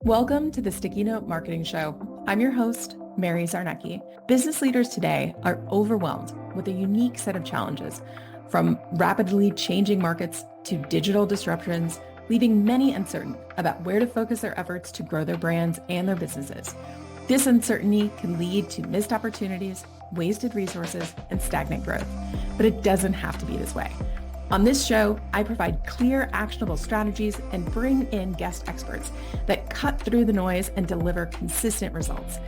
Welcome to the Sticky Note Marketing Show. I'm your host, Mary Czarnecki. Business leaders today are overwhelmed with a unique set of challenges, from rapidly changing markets to digital disruptions, leaving many uncertain about where to focus their efforts to grow their brands and their businesses. This uncertainty can lead to missed opportunities, wasted resources, and stagnant growth. But it doesn't have to be this way. On this show, I provide clear, actionable strategies and bring in guest experts that cut through the noise and deliver consistent results.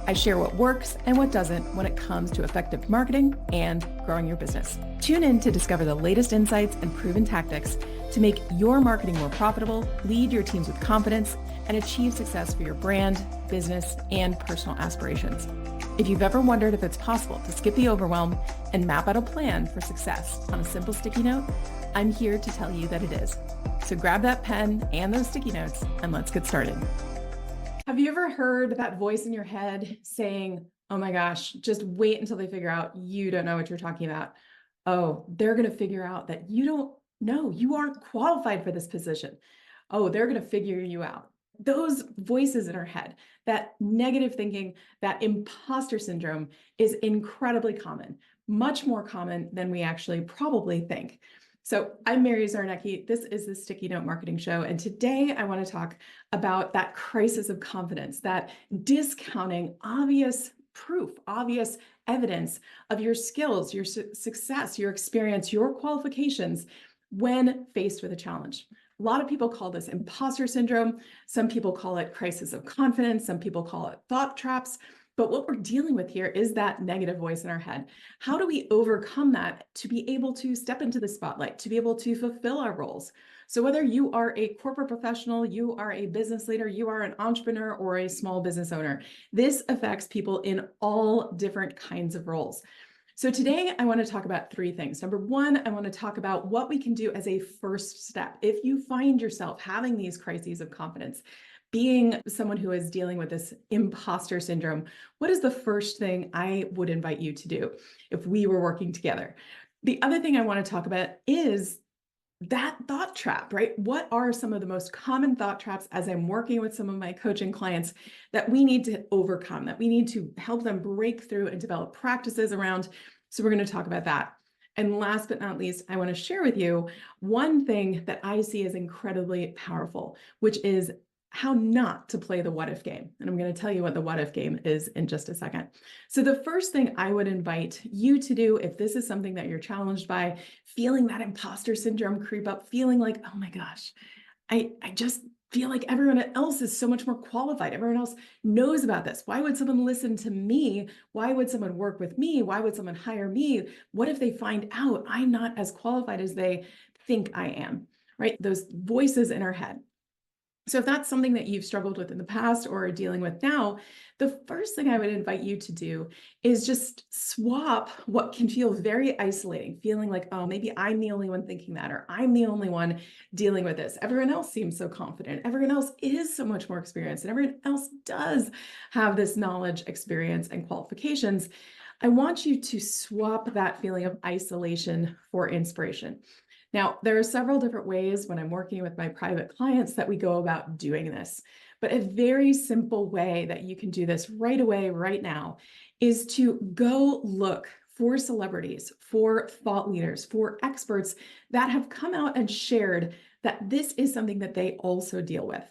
I share what works and what doesn't when it comes to effective marketing and growing your business. Tune in to discover the latest insights and proven tactics to make your marketing more profitable, lead your teams with confidence, and achieve success for your brand, business, and personal aspirations. If you've ever wondered if it's possible to skip the overwhelm and map out a plan for success on a simple sticky note, I'm here to tell you that it is. So grab that pen and those sticky notes and let's get started. Have you ever heard that voice in your head saying, oh my gosh, just wait until they figure out you don't know what you're talking about. Oh, they're going to figure out that you don't know, you aren't qualified for this position. Oh, they're going to figure you out. Those voices in our head, that negative thinking, that imposter syndrome is incredibly common, much more common than we actually probably think. So I'm Mary Czarnecki. This is the Sticky Note Marketing Show. And today I want to talk about that crisis of confidence, that discounting obvious proof, obvious evidence of your skills, your success, your experience, your qualifications when faced with a challenge. A lot of people call this imposter syndrome. Some people call it crisis of confidence. Some people call it thought traps. But what we're dealing with here is that negative voice in our head. How do we overcome that to be able to step into the spotlight, to be able to fulfill our roles? So whether you are a corporate professional, you are a business leader, you are an entrepreneur or a small business owner, this affects people in all different kinds of roles. So today I want to talk about three things. Number one, I want to talk about what we can do as a first step. If you find yourself having these crises of confidence, being someone who is dealing with this imposter syndrome, what is the first thing I would invite you to do if we were working together? The other thing I want to talk about is that thought trap, right? What are some of the most common thought traps as I'm working with some of my coaching clients that we need to overcome, that we need to help them break through and develop practices around? So we're going to talk about that. And last but not least, I want to share with you one thing that I see as incredibly powerful, which is how not to play the what if game. And I'm going to tell you what the what if game is in just a second. So the first thing I would invite you to do, if this is something that you're challenged by, feeling that imposter syndrome creep up, feeling like, oh my gosh, I just feel like everyone else is so much more qualified. Everyone else knows about this. Why would someone listen to me? Why would someone work with me? Why would someone hire me? What if they find out I'm not as qualified as they think I am, right? Those voices in our head. So if that's something that you've struggled with in the past or are dealing with now, the first thing I would invite you to do is just swap what can feel very isolating, feeling like, oh, maybe I'm the only one thinking that, or I'm the only one dealing with this. Everyone else seems so confident. Everyone else is so much more experienced, and everyone else does have this knowledge, experience, and qualifications. I want you to swap that feeling of isolation for inspiration. Now, there are several different ways when I'm working with my private clients that we go about doing this, but a very simple way that you can do this right away, right now, is to go look for celebrities, for thought leaders, for experts that have come out and shared that this is something that they also deal with.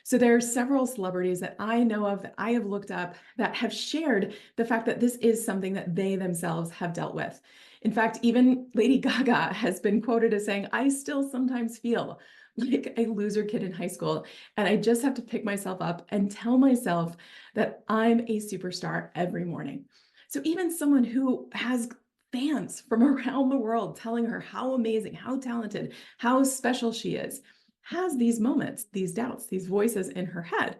So there are several celebrities that I know of that I have looked up that have shared the fact that this is something that they themselves have dealt with. In fact, even Lady Gaga has been quoted as saying, I still sometimes feel like a loser kid in high school, and I just have to pick myself up and tell myself that I'm a superstar every morning. So even someone who has fans from around the world telling her how amazing, how talented, how special she is, has these moments, these doubts, these voices in her head.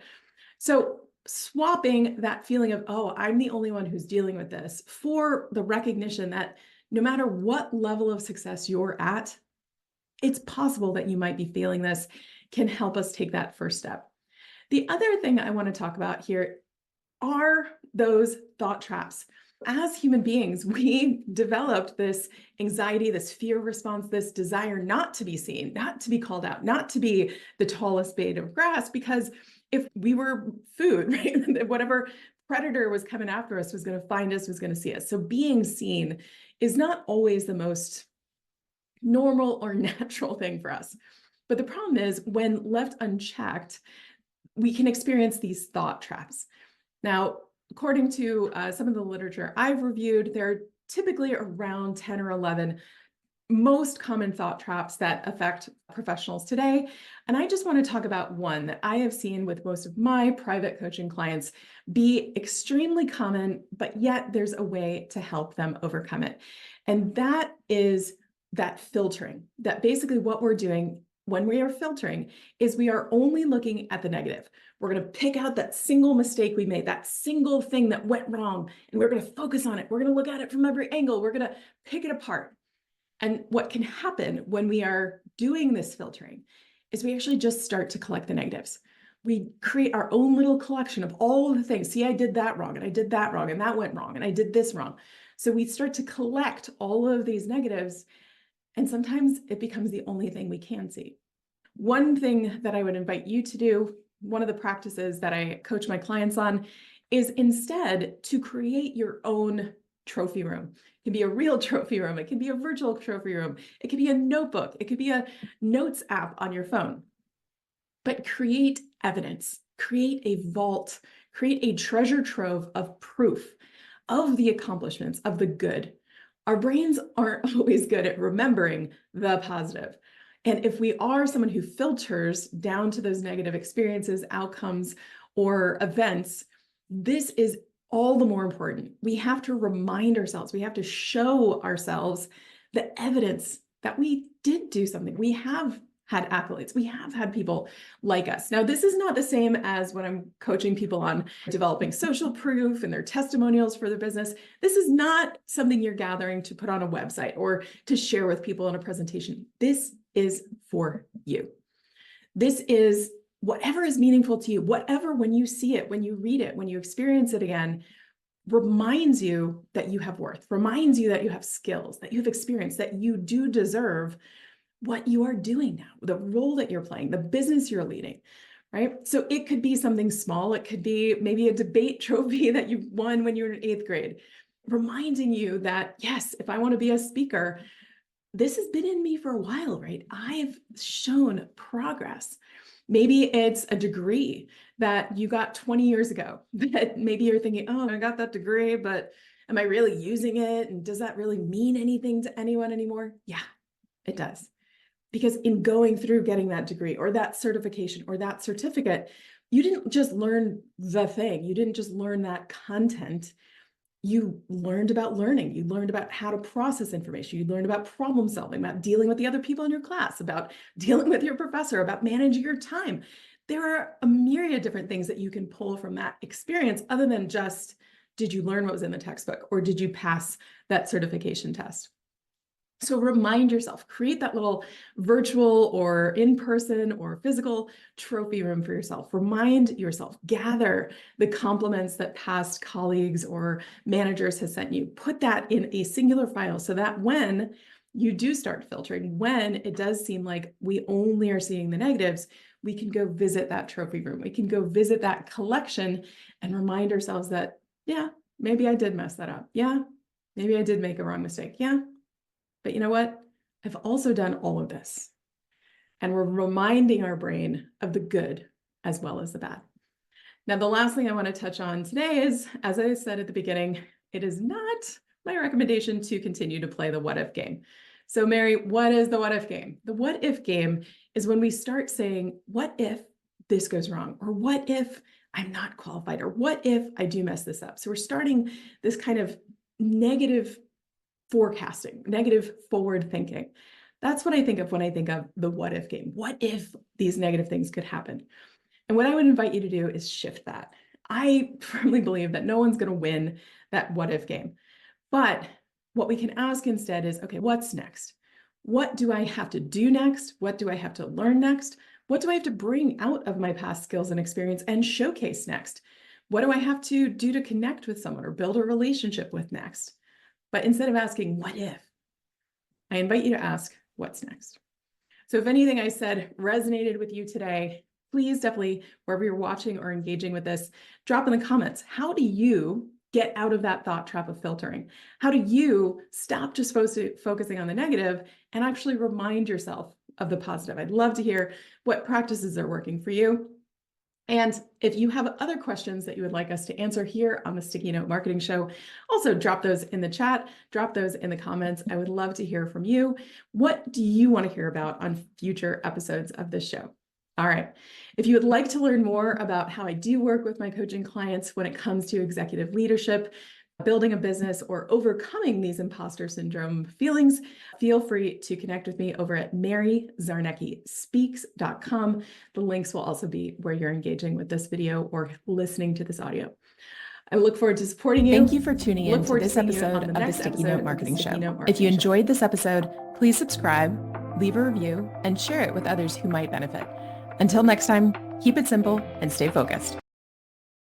So swapping that feeling of, oh, I'm the only one who's dealing with this, for the recognition that no matter what level of success you're at, it's possible that you might be feeling this, can help us take that first step. The other thing I want to talk about here are those thought traps. As human beings, we developed this anxiety, this fear response, this desire not to be seen, not to be called out, not to be the tallest blade of grass, because if we were food, right? Whatever predator was coming after us was going to find us, was going to see us. So being seen is not always the most normal or natural thing for us. But the problem is when left unchecked, we can experience these thought traps. Now, according to some of the literature I've reviewed, there are typically around 10 or 11 most common thought traps that affect professionals today. And I just want to talk about one that I have seen with most of my private coaching clients be extremely common, but yet there's a way to help them overcome it. And that is that filtering, that basically what we're doing when we are filtering is we are only looking at the negative. We're going to pick out that single mistake we made, that single thing that went wrong, and we're going to focus on it. We're going to look at it from every angle. We're going to pick it apart. And what can happen when we are doing this filtering is we actually just start to collect the negatives. We create our own little collection of all of the things. See, I did that wrong, and I did that wrong, and that went wrong, and I did this wrong. So we start to collect all of these negatives, and sometimes it becomes the only thing we can see. One thing that I would invite you to do, one of the practices that I coach my clients on, is instead to create your own trophy room. It can be a real trophy room. It can be a virtual trophy room. It could be a notebook. It could be a notes app on your phone. But create evidence, create a vault, create a treasure trove of proof of the accomplishments, of the good. Our brains aren't always good at remembering the positive. And if we are someone who filters down to those negative experiences, outcomes, or events, this is all the more important. We have to remind ourselves, we have to show ourselves the evidence that we did do something. We have had accolades. We have had people like us. Now, this is not the same as when I'm coaching people on developing social proof and their testimonials for their business. This is not something you're gathering to put on a website or to share with people in a presentation. This is for you. This is whatever is meaningful to you, whatever, when you see it, when you read it, when you experience it again, reminds you that you have worth, reminds you that you have skills, that you have experience, that you do deserve what you are doing now, the role that you're playing, the business you're leading, right? So it could be something small. It could be maybe a debate trophy that you won when you were in 8th grade, reminding you that, yes, if I want to be a speaker, this has been in me for a while, right? I've shown progress. Maybe it's a degree that you got 20 years ago that maybe you're thinking, oh, I got that degree, but am I really using it? And does that really mean anything to anyone anymore? Yeah, it does. Because in going through getting that degree or that certification or that certificate, you didn't just learn the thing. You didn't just learn that content. You learned about learning. You learned about how to process information. You learned about problem solving, about dealing with the other people in your class, about dealing with your professor, about managing your time. There are a myriad of different things that you can pull from that experience other than just, did you learn what was in the textbook or did you pass that certification test? So remind yourself, create that little virtual or in-person or physical trophy room for yourself. Remind yourself, gather the compliments that past colleagues or managers have sent you. Put that in a singular file so that when you do start filtering, when it does seem like we only are seeing the negatives, we can go visit that trophy room. We can go visit that collection and remind ourselves that, yeah, maybe I did mess that up. Yeah, maybe I did make a wrong mistake. Yeah. But you know what? I've also done all of this. And we're reminding our brain of the good as well as the bad. Now, the last thing I want to touch on today is, as I said at the beginning, it is not my recommendation to continue to play the what if game. So Mary, what is the what if game? The what if game is when we start saying, what if this goes wrong? Or what if I'm not qualified? Or what if I do mess this up? So we're starting this kind of negative forecasting, negative forward thinking. That's what I think of when I think of the what if game. What if these negative things could happen? And what I would invite you to do is shift that. I firmly believe that no one's going to win that what if game. But what we can ask instead is, okay, what's next? What do I have to do next? What do I have to learn next? What do I have to bring out of my past skills and experience and showcase next? What do I have to do to connect with someone or build a relationship with next? But instead of asking, what if, I invite you to ask, what's next? So if anything I said resonated with you today, please definitely, wherever you're watching or engaging with this, drop in the comments. How do you get out of that thought trap of filtering? How do you stop just focusing on the negative and actually remind yourself of the positive? I'd love to hear what practices are working for you. And if you have other questions that you would like us to answer here on the Sticky Note Marketing Show, also drop those in the chat, drop those in the comments. I would love to hear from you. What do you want to hear about on future episodes of this show? All right. If you would like to learn more about how I do work with my coaching clients when it comes to executive leadership, building a business, or overcoming these imposter syndrome feelings, feel free to connect with me over at maryczarneckispeaks.com. The links will also be where you're engaging with this video or listening to this audio. I look forward to supporting you. Thank you for tuning in to this episode of the Sticky Note Marketing Show. If you enjoyed this episode, please subscribe, leave a review, and share it with others who might benefit. Until next time, keep it simple and stay focused.